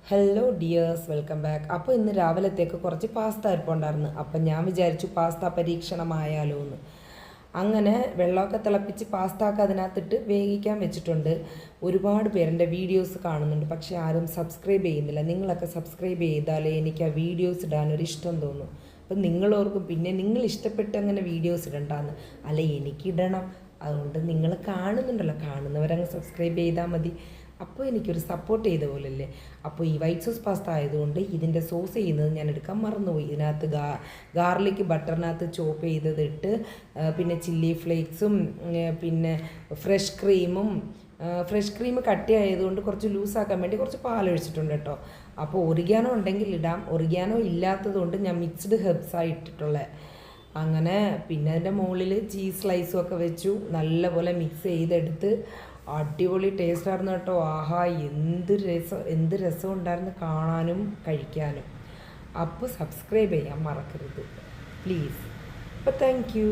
Hello dears, welcome back. അപ്പോൾ ഇന്ന് രാവിലത്തേക്ക് കുറച്ച് പാസ്ത ഇരിപ്പുണ്ടായിരുന്നു. അപ്പം ഞാൻ വിചാരിച്ചു പാസ്ത പരീക്ഷണമായാലോ എന്ന്. അങ്ങനെ വെള്ളമൊക്കെ തിളപ്പിച്ച് പാസ്ത അതിനകത്തിട്ട് വേവിക്കാൻ വെച്ചിട്ടുണ്ട്. ഒരുപാട് പേരെൻ്റെ വീഡിയോസ് കാണുന്നുണ്ട്, പക്ഷേ ആരും സബ്സ്ക്രൈബ് ചെയ്യുന്നില്ല. നിങ്ങളൊക്കെ സബ്സ്ക്രൈബ് ചെയ്താലേ എനിക്ക് ആ വീഡിയോസ് ഇടാനൊരു ഇഷ്ടം തോന്നും. അപ്പം നിങ്ങളോർക്കും പിന്നെ നിങ്ങൾ ഇഷ്ടപ്പെട്ട് അങ്ങനെ വീഡിയോസ് ഇടണ്ടാന്ന്. അല്ല, എനിക്കിടണം. അതുകൊണ്ട് നിങ്ങൾ കാണുന്നുണ്ടല്ലോ, കാണുന്നവരങ്ങ് സബ്സ്ക്രൈബ് ചെയ്താൽ മതി. അപ്പോൾ എനിക്കൊരു സപ്പോർട്ട് ചെയ്ത പോലല്ലേ. അപ്പോൾ ഈ വൈറ്റ് സോസ് പാസ്ത ആയതുകൊണ്ട് ഇതിൻ്റെ സോസ് ചെയ്യുന്നത് ഞാൻ എടുക്കാൻ മറന്നുപോയി. ഇതിനകത്ത് ഗാർലിക് ബട്ടറിനകത്ത് ചോപ്പ് ചെയ്തതിട്ട്, പിന്നെ ചില്ലി ഫ്ലേക്സും, പിന്നെ ഫ്രഷ് ക്രീം കട്ടിയായതുകൊണ്ട് കുറച്ച് ലൂസാക്കാൻ വേണ്ടി കുറച്ച് പാലൊഴിച്ചിട്ടുണ്ട് കേട്ടോ. അപ്പോൾ ഒറിഗാനോ ഉണ്ടെങ്കിൽ ഇടാം, ഒറിഗാനോ ഇല്ലാത്തതുകൊണ്ട് ഞാൻ മിക്സ്ഡ് ഹെർബ്സാണ് ഇട്ടിട്ടുള്ളത്. അങ്ങനെ പിന്നെ അതിൻ്റെ മുകളിൽ ചീസ് സ്ലൈസും ഒക്കെ വെച്ചു, നല്ലപോലെ മിക്സ് ചെയ്തെടുത്ത് അടിപൊളി ടേസ്റ്റായിരുന്നു കേട്ടോ. ആഹാ, എന്ത് രസം ഉണ്ടായിരുന്നു കാണാനും കഴിക്കാനും. അപ്പോൾ സബ്സ്ക്രൈബ് ചെയ്യാൻ മറക്കരുത് പ്ലീസ്. അപ്പോൾ താങ്ക് യു.